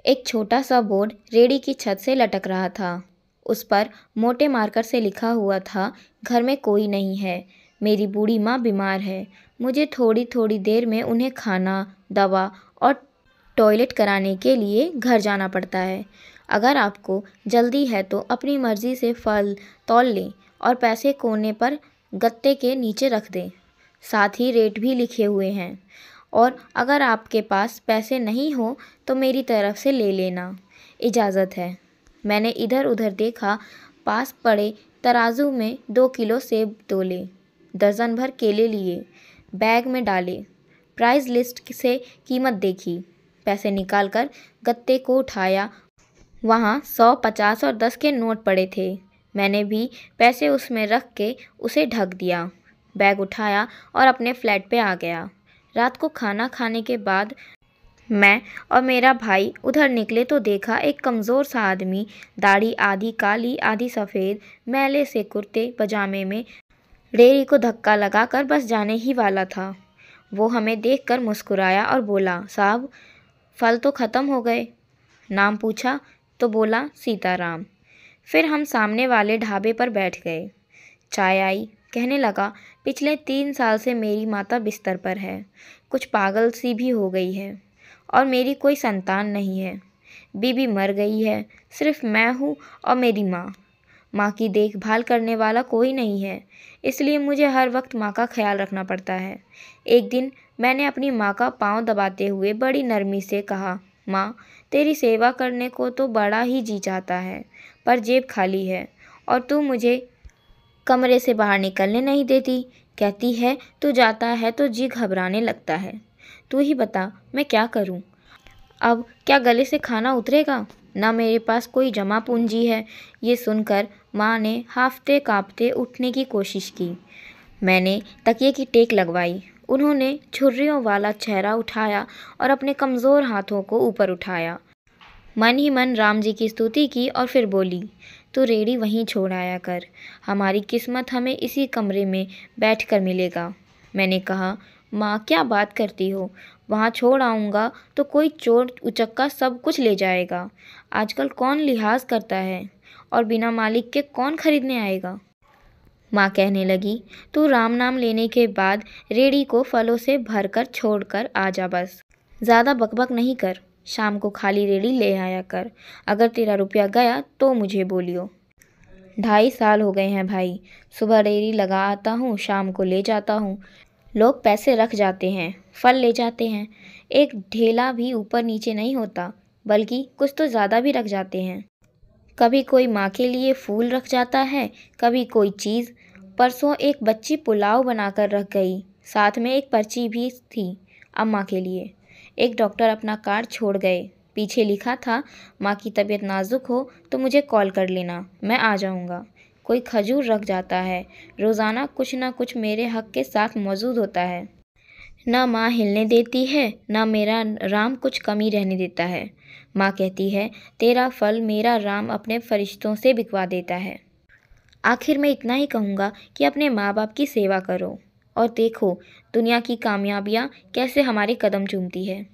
एक छोटा सा बोर्ड रेडी की छत से लटक रहा था। उस पर मोटे मार्कर से लिखा हुआ था, घर में कोई नहीं है, मेरी बूढ़ी माँ बीमार है, मुझे थोड़ी थोड़ी देर में उन्हें खाना, दवा और टॉयलेट कराने के लिए घर जाना पड़ता है। अगर आपको जल्दी है तो अपनी मर्ज़ी से फल तौल लें और पैसे कोने पर गत्ते के नीचे रख दें। साथ ही रेट भी लिखे हुए हैं। और अगर आपके पास पैसे नहीं हो तो मेरी तरफ से ले लेना, इजाज़त है। मैंने इधर उधर देखा, पास पड़े तराजू में 2 किलो सेब तोले, दर्जन भर केले लिए, बैग में डाले, प्राइस लिस्ट से कीमत देखी, पैसे निकालकर गत्ते को उठाया। वहाँ 100, 50 और 10 के नोट पड़े थे। मैंने भी पैसे उसमें रख के उसे ढक दिया, बैग उठाया और अपने फ्लैट पे आ गया। रात को खाना खाने के बाद मैं और मेरा भाई उधर निकले तो देखा एक कमज़ोर सा आदमी, दाढ़ी आधी काली आधी सफ़ेद, मैले से कुर्ते पजामे में रेड़ी को धक्का लगाकर बस जाने ही वाला था। वो हमें देखकर मुस्कुराया और बोला, साहब फल तो ख़त्म हो गए। नाम पूछा तो बोला सीताराम। फिर हम सामने वाले ढाबे पर बैठ गए। चाय आई। कहने लगा, पिछले 3 साल से मेरी माता बिस्तर पर है, कुछ पागल सी भी हो गई है और मेरी कोई संतान नहीं है। बीबी मर गई है, सिर्फ मैं हूँ और मेरी माँ। माँ की देखभाल करने वाला कोई नहीं है, इसलिए मुझे हर वक्त माँ का ख्याल रखना पड़ता है। एक दिन मैंने अपनी माँ का पाँव दबाते हुए बड़ी नरमी से कहा, माँ तेरी सेवा करने को तो बड़ा ही जी चाहता है, पर जेब खाली है और तू मुझे कमरे से बाहर निकलने नहीं देती। कहती है तू जाता है तो जी घबराने लगता है। तू ही बता मैं क्या करूं? अब क्या गले से खाना उतरेगा? ना मेरे पास कोई जमा पूंजी है। ये सुनकर माँ ने हांफते कांपते उठने की कोशिश की। मैंने तकिए की टेक लगवाई। उन्होंने झुर्रियों वाला चेहरा उठाया और अपने कमज़ोर हाथों को ऊपर उठाया। मन ही मन राम जी की स्तुति की और फिर बोली, तू रेड़ी वहीं छोड़ आया कर, हमारी किस्मत हमें इसी कमरे में बैठकर मिलेगा। मैंने कहा, माँ क्या बात करती हो, वहाँ छोड़ आऊँगा तो कोई चोर उचक्का सब कुछ ले जाएगा। आजकल कौन लिहाज करता है और बिना मालिक के कौन खरीदने आएगा। माँ कहने लगी, तू राम नाम लेने के बाद रेड़ी को फलों से भरकर छोड़कर आ जा, बस ज़्यादा बकबक नहीं कर। शाम को खाली रेड़ी ले आया कर। अगर तेरा रुपया गया तो मुझे बोलियो। 2.5 साल हो गए हैं भाई, सुबह रेड़ी लगा आता हूँ, शाम को ले जाता हूँ। लोग पैसे रख जाते हैं, फल ले जाते हैं, एक ढेला भी ऊपर नीचे नहीं होता, बल्कि कुछ तो ज़्यादा भी रख जाते हैं। कभी कोई माँ के लिए फूल रख जाता है, कभी कोई चीज़। परसों एक बच्ची पुलाव बनाकर रख गई, साथ में एक पर्ची भी थी अम्मा के लिए। एक डॉक्टर अपना कार्ड छोड़ गए, पीछे लिखा था, माँ की तबीयत नाजुक हो तो मुझे कॉल कर लेना, मैं आ जाऊँगा। कोई खजूर रख जाता है, रोज़ाना कुछ ना कुछ मेरे हक के साथ मौजूद होता है। ना माँ हिलने देती है, ना मेरा राम कुछ कमी रहने देता है। माँ कहती है, तेरा फल मेरा राम अपने फरिश्तों से बिकवा देता है। आखिर में इतना ही कहूँगा कि अपने माँ बाप की सेवा करो और देखो दुनिया की कामयाबियाँ कैसे हमारे कदम चूमती है।